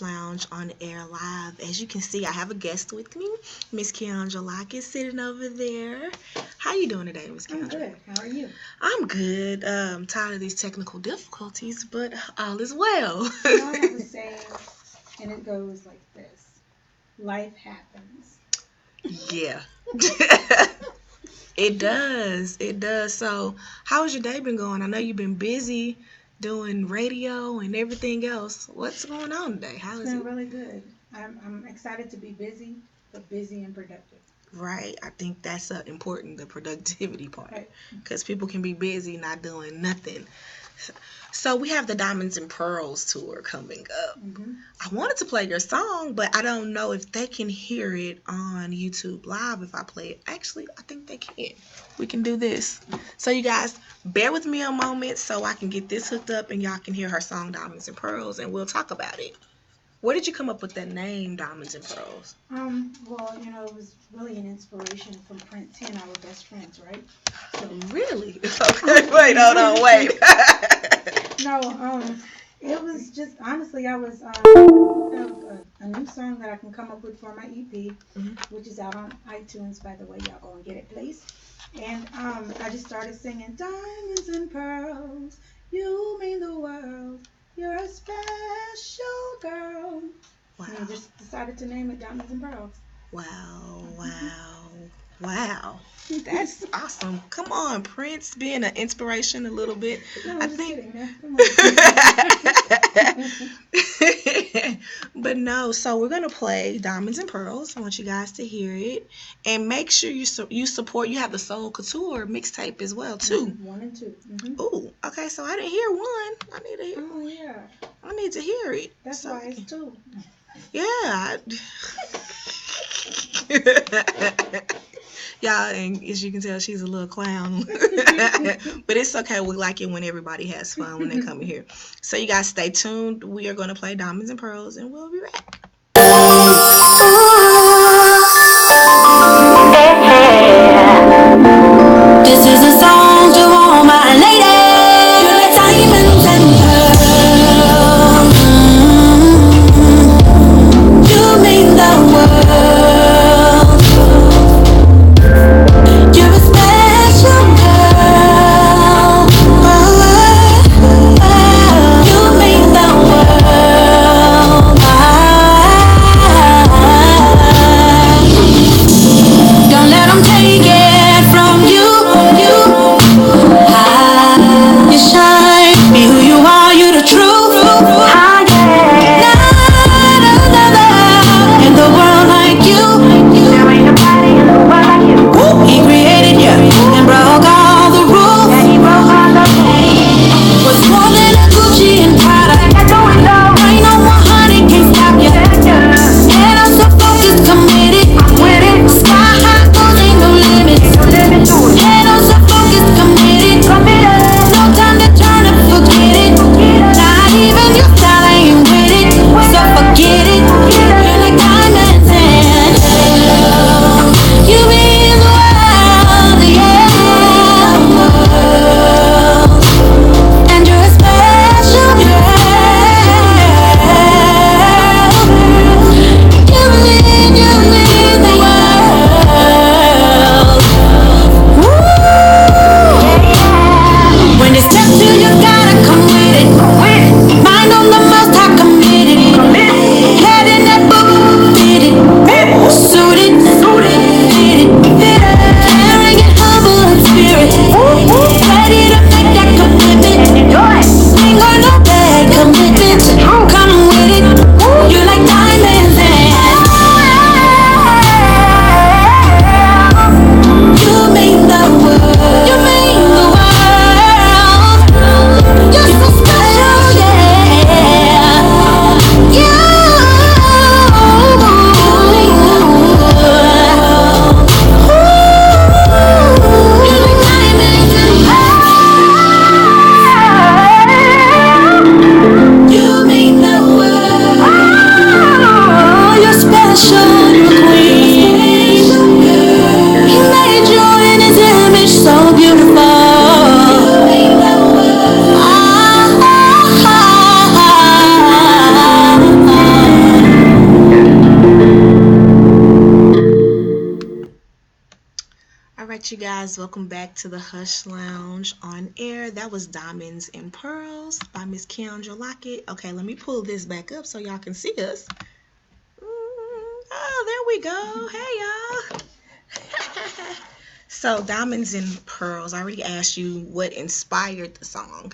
Lounge on air live. As you can see, I have a guest with me, Miss Keandra Locke is sitting over there. How you doing today, Miss I'm Keandra? good. How are you? I'm good. Tired of these technical difficulties, but all is well. You know, I have a saying, and it goes like this: life happens. Yeah. It does. It does. So, how's your day been going? I know you've been busy doing radio and everything else. What's going on today? How It's is been it? really good. I'm excited to be busy, but busy and productive. Right. I think that's important, the productivity part. Right. Because people can be busy not doing nothing. So we have the Diamonds and Pearls tour coming up. hmm I wanted to play your song, but I don't know if they can hear it on YouTube Live if I play it. Actually, I think they can. We can do this. So you guys, bear with me a moment so I can get this hooked up and y'all can hear her song Diamonds and Pearls and we'll talk about it. Where did you come up with that name, Diamonds and Pearls? Well, it was really an inspiration from Prince. He and I were best friends, right? So Really? Okay, wait, hold on, wait. no, it was just honestly, I was a new song that I can come up with for my EP, Mhm. which is out on iTunes, by the way. Y'all go and get it, please. And I just started singing diamonds and pearls. You mean the world. You're a special girl. Wow. And I just decided to name it Diamonds and Pearls. Wow, wow, wow. That's awesome. Come on, Prince being an inspiration a little bit. No, I I'm just think. kidding, man. Come on. But no, so we're gonna play Diamonds and Pearls. I want you guys to hear it, and make sure you support. You have the Soul Couture mixtape as well too. One and two. Ooh, okay. So I didn't hear one. Oh yeah, I need to hear it. that's So why it's two. yeah. Y'all, and as you can tell, she's a little clown. But it's okay. We like it when everybody has fun when they come in here. So you guys stay tuned. We are going to play Diamonds and Pearls, and we'll be back. This is a song to all my ladies. You're like diamonds and pearls. You mean the world. You're a special girl. You mean the world. Don't let them take it from you. right, you guys, welcome back to the Hush Lounge on air. That was Diamonds and Pearls by Miss Keandra Lockett. Okay, let me pull this back up so y'all can see us. Oh, there we go. Hey, y'all. So, Diamonds and Pearls, I already asked you what inspired the song.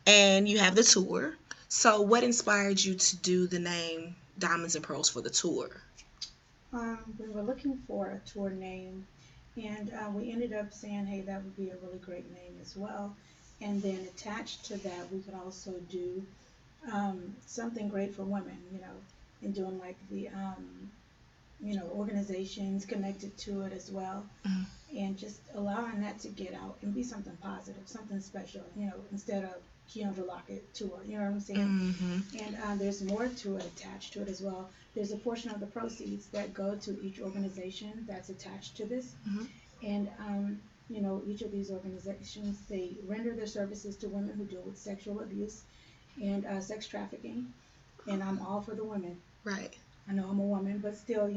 And you have the tour. So, what inspired you to do the name Diamonds and Pearls for the tour? We were looking for a tour name, and we ended up saying, hey, that would be a really great name as well. And then attached to that, we could also do something great for women, and doing like the, organizations connected to it as well. Mm-hmm. And just allowing that to get out and be something positive, something special, instead of Keandra Lockett tour, you know what I'm saying? Mm-hmm. And there's more to it attached to it as well. There's a portion of the proceeds that go to each organization that's attached to this. Mm-hmm. And, each of these organizations, they render their services to women who deal with sexual abuse and sex trafficking. And I'm all for the women. Right. I know I'm a woman, but still,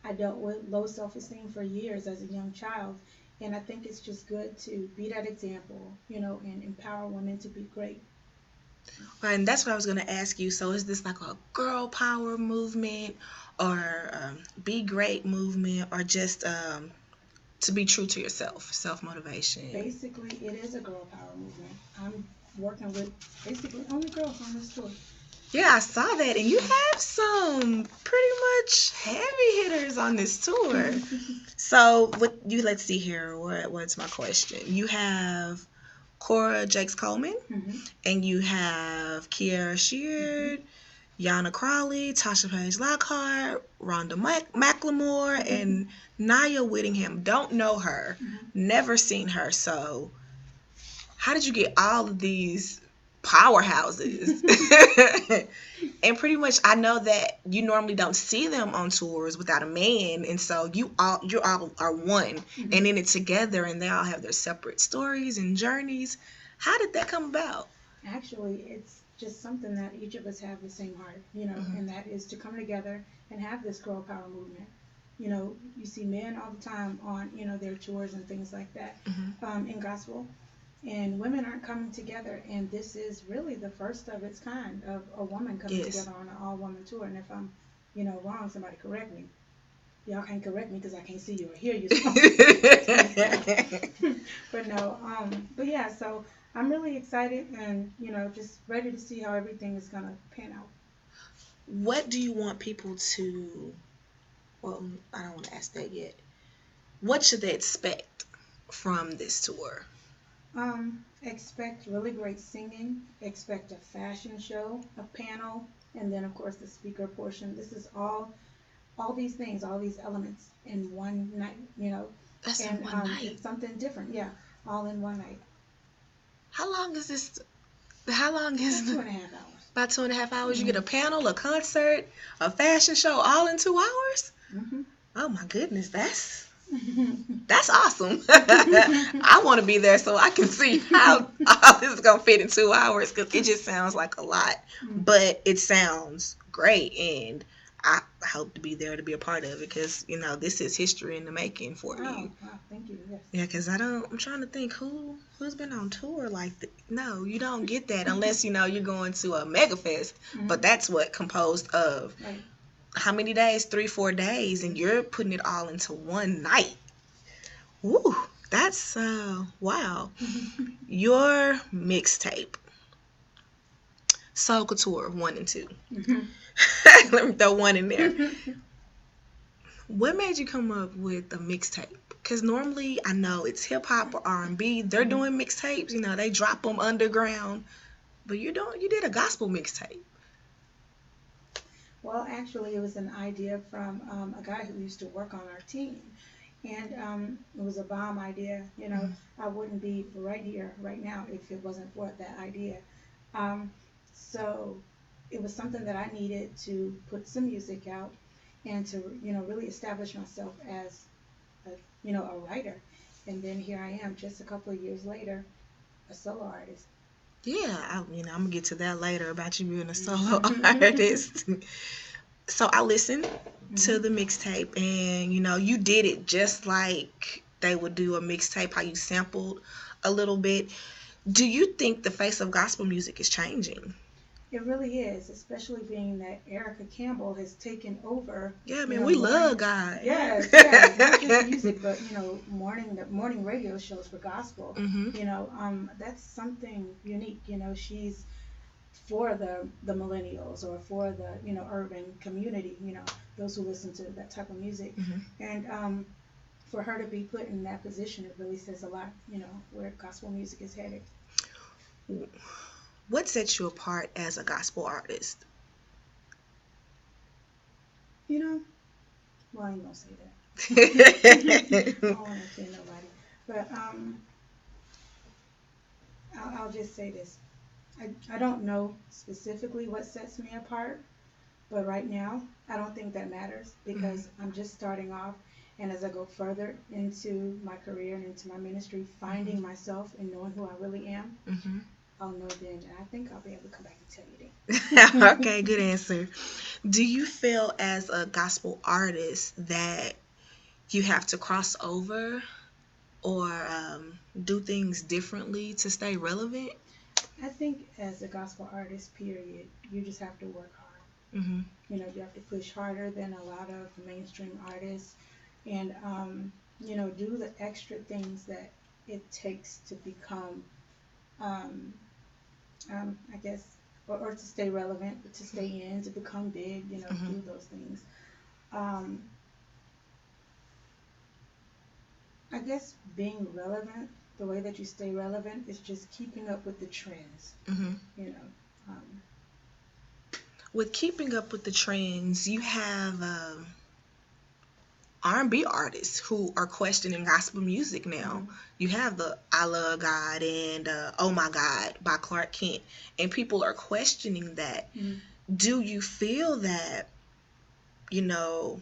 I dealt with low self-esteem for years as a young child. And I think it's just good to be that example, and empower women to be great. Right, and that's what I was going to ask you. So is this like a girl power movement or be great movement or just to be true to yourself, self-motivation? Basically, it is a girl power movement. I'm working with basically only girls on this tour. Yeah, I saw that, and you have some pretty much heavy hitters on this tour. So, let's see here. What's my question? You have Cora Jakes Coleman, and you have Kiara Sheard, Yana Crawley, Tasha Page Lockhart, Rhonda McLemore, and Naya Whittingham. Don't know her, never seen her. So, how did you get all of these powerhouses? And pretty much I know that you normally don't see them on tours without a man, and so you all are one and in it together, and they all have their separate stories and journeys. How did that come about? Actually, it's just something that each of us have the same heart, and that is to come together and have this girl power movement. You see men all the time on their tours and things like that, in gospel. And women aren't coming together, and this is really the first of its kind of a woman coming together on an all-woman tour. And if I'm, wrong, somebody correct me. Y'all can't correct me because I can't see you or hear you. But no, but yeah, so I'm really excited and, just ready to see how everything is gonna pan out. What do you want people to? Well, I don't want to ask that yet. What should they expect from this tour? Expect really great singing, expect a fashion show, a panel, and then of course the speaker portion. This is all these things, all these elements in one night, That's and in one night. It's something different, yeah, all in one night. How long is this? How long is About 2.5 hours. About 2.5 hours. You get a panel, a concert, a fashion show, all in 2 hours. Oh my goodness, that's awesome. I want to be there so I can see how all this is going to fit in 2 hours, because it just sounds like a lot. But it sounds great, and I hope to be there to be a part of it, because, this is history in the making for you. Oh, wow, thank you, yes. Yeah, because I'm trying to think who's been on tour like that. No, you don't get that unless, you're going to a mega fest. But that's what composed of. Right. How many days? 3-4 days, and you're putting it all into one night. Woo, that's wow. Your mixtape, Soul Couture 1 and 2. Let me throw 1 in there. What made you come up with a mixtape? Because normally I know it's hip hop or R&B. They're doing mixtapes. They drop them underground, but you did a gospel mixtape. Well, actually, it was an idea from a guy who used to work on our team. And it was a bomb idea. I wouldn't be right here, right now, if it wasn't for that idea. So it was something that I needed to put some music out and to, really establish myself as, a writer. And then here I am, just a couple of years later, a solo artist. Yeah, I'm gonna get to that later about you being a solo artist. So I listened to the mixtape, and you did it just like they would do a mixtape, how you sampled a little bit. Do you think the face of gospel music is changing? It really is, especially being that Erica Campbell has taken over. Yeah, You man, know, we morning. love God. Yes, yes, not just music, but morning radio shows for gospel. Hmm. That's something unique. She's for the millennials or for the urban community. Those who listen to that type of music, Hmm. and for her to be put in that position, it really says a lot. Where gospel music is headed. What sets you apart as a gospel artist? You know, well, I ain't gonna say that. I don't want to offend nobody, but I'll just say this. I don't know specifically what sets me apart, but right now, I don't think that matters Hmm. because I'm just starting off. And as I go further into my career and into my ministry, finding myself and knowing who I really am, Hmm. I'll know then. And I think I'll be able to come back and tell you Okay, then. good answer. Do you feel as a gospel artist that you have to cross over or do things differently to stay relevant? I think as a gospel artist, period, you just have to work hard. Hmm. You have to push harder than a lot of mainstream artists and do the extra things that it takes to become um, I guess, or to stay relevant, to stay in, to become big, Hmm. do those things. Um, I guess being relevant, the way that you stay relevant is just keeping up with the trends, Hmm. you know. Um, With keeping up with the trends, you have R&B artists who are questioning gospel music now. mhm, You have the I Love God and Oh My God by Clark Kent, and people are questioning that. mhm. Do you feel that, you know,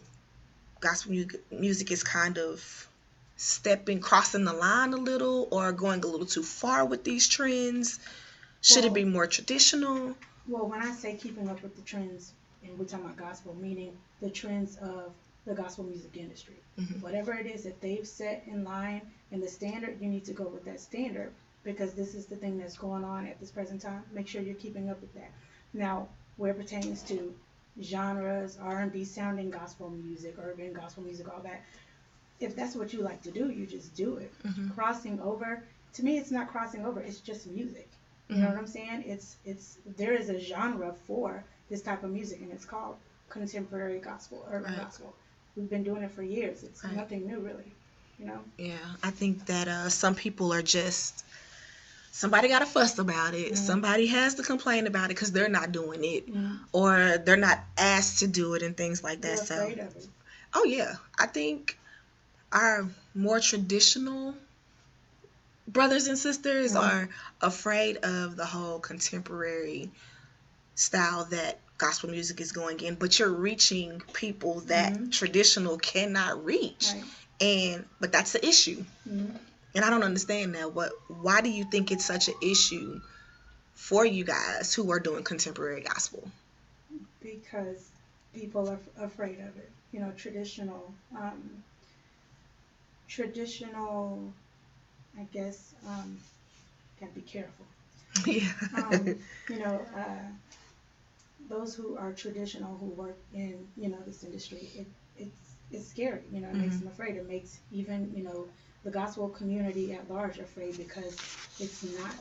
music is kind of crossing the line a little, or going a little too far with these trends? Should it be Well, more traditional? well, when I say keeping up with the trends, and we're talking about gospel, meaning the trends of the gospel music industry. Hmm. Whatever it is that they've set in line and the standard, you need to go with that standard because this is the thing that's going on at this present time. Make sure you're keeping up with that. Now, where it pertains to genres, R&B sounding gospel music, urban gospel music, all that, if that's what you like to do, you just do it. Hmm. Crossing over, to me, it's not crossing over. It's just music. You know Hmm. what I'm saying? It's there is a genre for this type of music, and it's called contemporary gospel, urban Right. gospel. We've been doing it for years. It's Right. nothing new, really. You know? Yeah, I think that some people are just somebody got to fuss about it. Mm-hmm. Somebody has to complain about it because they're not doing it, Mm-hmm. or they're not asked to do it and things like that. They're So, afraid of it. oh yeah, I think our more traditional brothers and sisters Mm-hmm. are afraid of the whole contemporary style that gospel music is going in, but you're reaching people that Mm-hmm. traditional cannot reach. Right. And but that's the issue. Mm-hmm. And I don't understand that. Why do you think it's such an issue for you guys who are doing contemporary gospel? Because people are afraid of it. Traditional. I guess gotta be careful. Yeah. Um, you know, those who are traditional who work in this industry, it's scary. It makes Hmm. them afraid. It makes even the gospel community at large afraid because it's not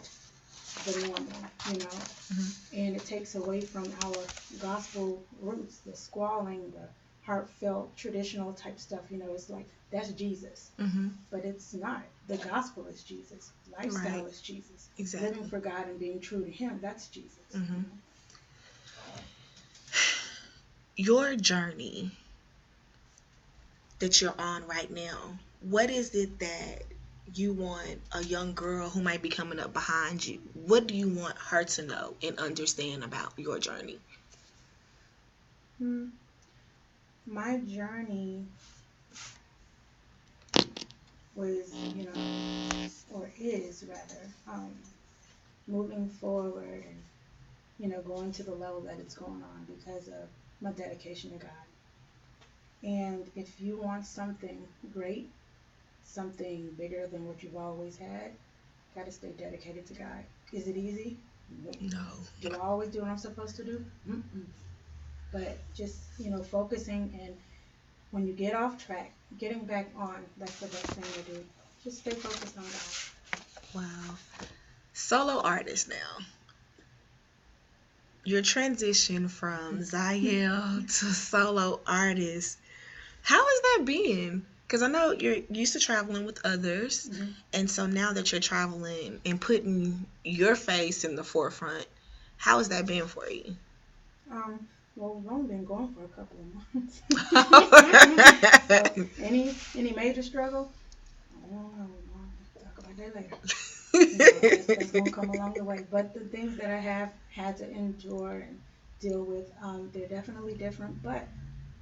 the normal. You know, Hmm. and it takes away from our gospel roots, the squalling, the heartfelt, traditional type stuff. It's like that's Jesus, Hmm. but it's not. The gospel is Jesus. Right. Lifestyle is Jesus. Living Exactly. for God and being true to Him, that's Jesus. Hmm. Your journey that you're on right now, what is it that you want a young girl who might be coming up behind you? What do you want her to know and understand about your journey? Hmm. My journey was, or is rather, moving forward and, going to the level that it's going on because of my dedication to God. And if you want something great, something bigger than what you've always had, got to stay dedicated to God. Is it easy? Nope. No. Do I always do what I'm supposed to do? Mm-mm. But just, focusing, and when you get off track, getting back on, that's the best thing to do. Just stay focused on God. Wow. Solo artist now. Your transition from Ziel to solo artist, how has that been? Because I know you're used to traveling with others, and so now that you're traveling and putting your face in the forefront, how has that been for you? Well, we've only been going for a couple of months. So, any major struggle? I don't know. We'll talk about that later. That's going to come along the way. But the things that I have had to endure and deal with, they're definitely different. But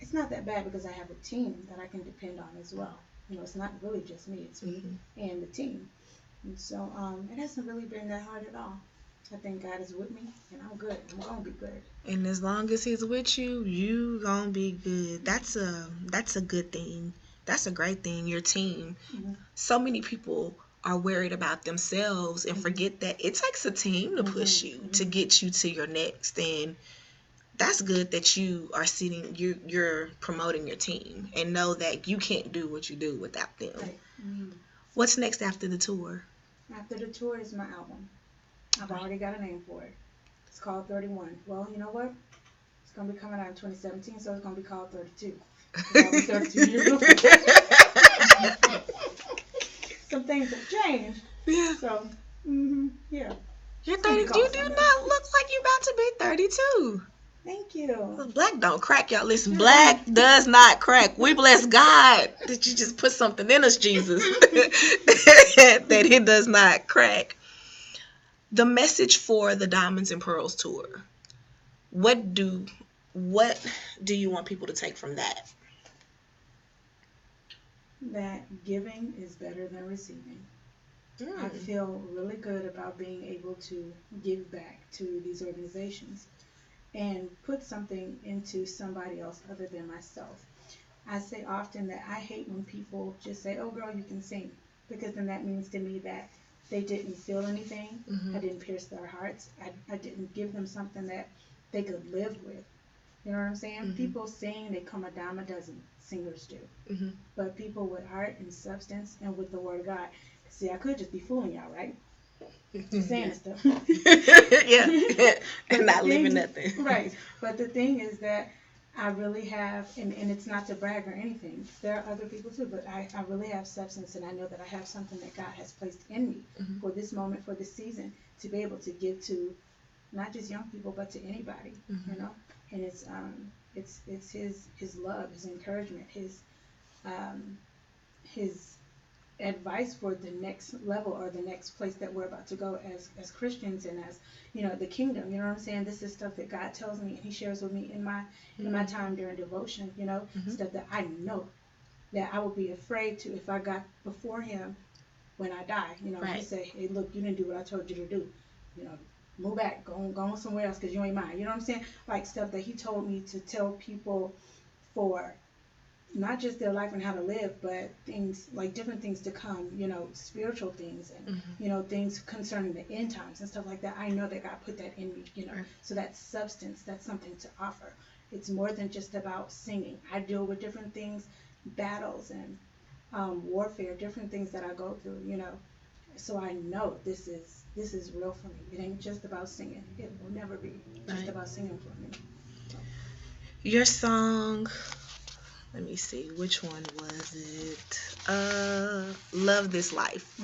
it's not that bad because I have a team that I can depend on as well. It's not really just me. It's me and the team. And so it hasn't really been that hard at all. I think God is with me, and I'm good. I'm going to be good. And as long as He's with you, you going to be good. That's a good thing. That's a great thing, your team. So many people are worried about themselves and forget that it takes a team to push you, to get you to your next. And that's good that you are you're promoting your team and know that you can't do what you do without them. Right. What's next after the tour? After the tour is my album. I've already got a name for it. It's called 31. Well, you know what? It's going to be coming out in 2017, so it's going to be called 32. I'll be 32 years old. Some things have changed. Yeah. So, yeah. You're 30. You do not look like you're about to be 32. Thank you. Black don't crack, y'all. Listen, black does not crack. We bless God that you just put something in us, Jesus, that it does not crack. The message for the Diamonds and Pearls tour. What do you want people to take from that? That giving is better than receiving. I feel really good about being able to give back to these organizations and put something into somebody else other than myself. I say often that I hate when people just say, "Oh, girl, you can sing," because then that means to me that they didn't feel anything. I didn't pierce their hearts. I didn't give them something that they could live with. You know what I'm saying? People sing, they come a dime a dozen. Singers do. But people with heart and substance and with the Word of God. See, I could just be fooling y'all, right? Just saying stuff. Yeah. And not living nothing. Right. But the thing is that I really have, and it's not to brag or anything. There are other people too, but I really have substance, and I know that I have something that God has placed in me for this moment, for this season, to be able to give to not just young people, but to anybody, And it's his love, his encouragement, his advice for the next level or the next place that we're about to go as Christians and as the kingdom. You know what I'm saying? This is stuff that God tells me and He shares with me in my time during devotion. Stuff that I know that I would be afraid to if I got before Him when I die. Right. He say, "Hey, look, you didn't do what I told you to do. Move back, go on somewhere else because you ain't mine." You know what I'm saying? Like stuff that He told me to tell people for not just their life and how to live, but things like different things to come, spiritual things and, things concerning the end times and stuff like that. I know that God put that in me, so that's substance, that's something to offer. It's more than just about singing. I deal with different things, battles and warfare, different things that I go through, so I know this is real for me. It ain't just about singing. It will never be just about singing for me. Your song, let me see, which one was it? Love This Life.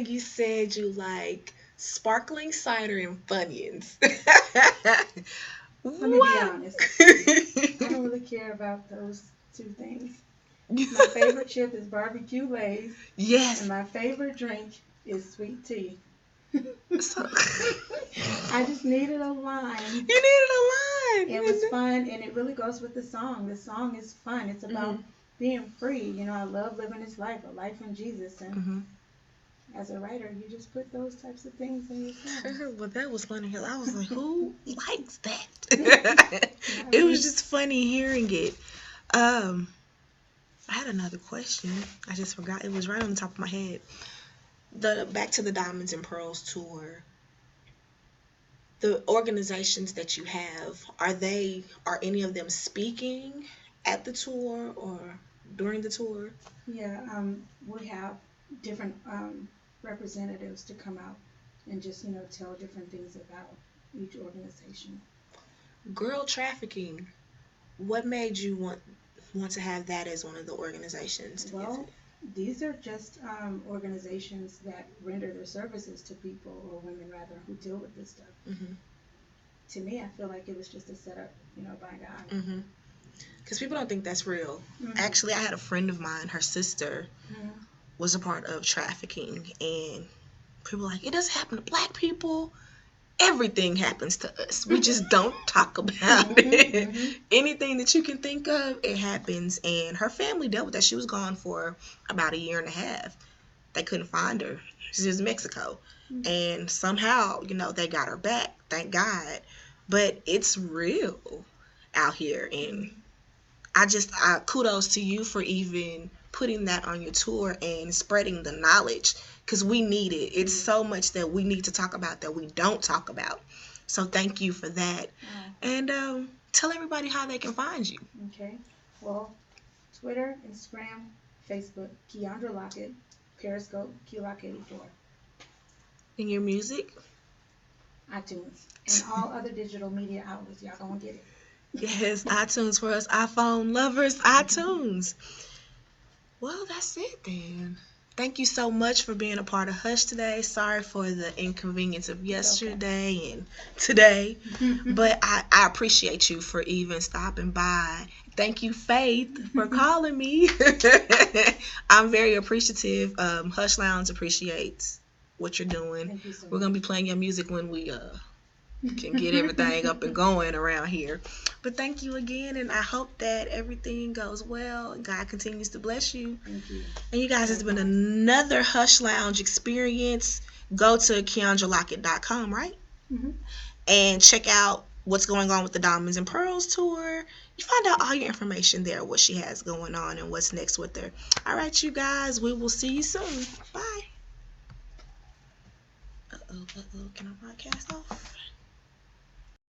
You said you like sparkling cider and Funyuns. Let me be honest. I don't really care about those two things. My favorite chip is barbecue Lay's. Yes. And my favorite drink is sweet tea. So, I just needed a line. You needed a line. It was fun, and it really goes with the song. The song is fun. It's about being free. I love living this life, a life in Jesus. And as a writer, you just put those types of things in your song. Well, that was funny. I was like, who likes that? It was just funny hearing it. I had another question. I just forgot. It was right on the top of my head. Back to the Diamonds and Pearls tour. The organizations that you have, are any of them speaking at the tour or during the tour? Yeah, we have different representatives to come out and just, tell different things about each organization. Girl trafficking. What made you want to have that as one of the organizations to Well, visit? these are just organizations that render their services to people, or women rather, who deal with this stuff. Mhm. To me, I feel like it was just a setup, by God. Mhm. Because people don't think that's real. Mm-hmm. Actually, I had a friend of mine. Her sister Mm-hmm. was a part of trafficking, and people were like, it doesn't happen to black people. Everything happens to us. We just don't talk about it. Mm-hmm. Anything that you can think of, it happens. And her family dealt with that. She was gone for about a year and a half. They couldn't find her. She was in Mexico. Mm-hmm. And somehow, they got her back. Thank God. But it's real out here. And I kudos to you for even putting that on your tour and spreading the knowledge, because we need it. It's so much that we need to talk about that we don't talk about. So thank you for that. And tell everybody how they can find you. Okay. Well, Twitter, Instagram, Facebook, Keandra Lockett, Periscope, KeyLock84. And your music? iTunes, and all other digital media outlets. Y'all gonna get it. Yes, iTunes for us iPhone lovers, iTunes. Well, that's it then. Thank you so much for being a part of Hush today. Sorry for the inconvenience of yesterday and today, but I appreciate you for even stopping by. Thank you, Faith, for calling me. I'm very appreciative. Hush Lounge appreciates what you're doing. Thank you so We're going to be playing your music when we can get everything up and going around here. But thank you again, and I hope that everything goes well and God continues to bless you. Thank you. And you guys, it's been another Hush Lounge experience. Go to KeandraLockett.com, right? Mm-hmm. And check out what's going on with the Diamonds and Pearls tour. You find out all your information there, what she has going on and what's next with her. All right, you guys, we will see you soon. Bye. Uh-oh, can I broadcast off?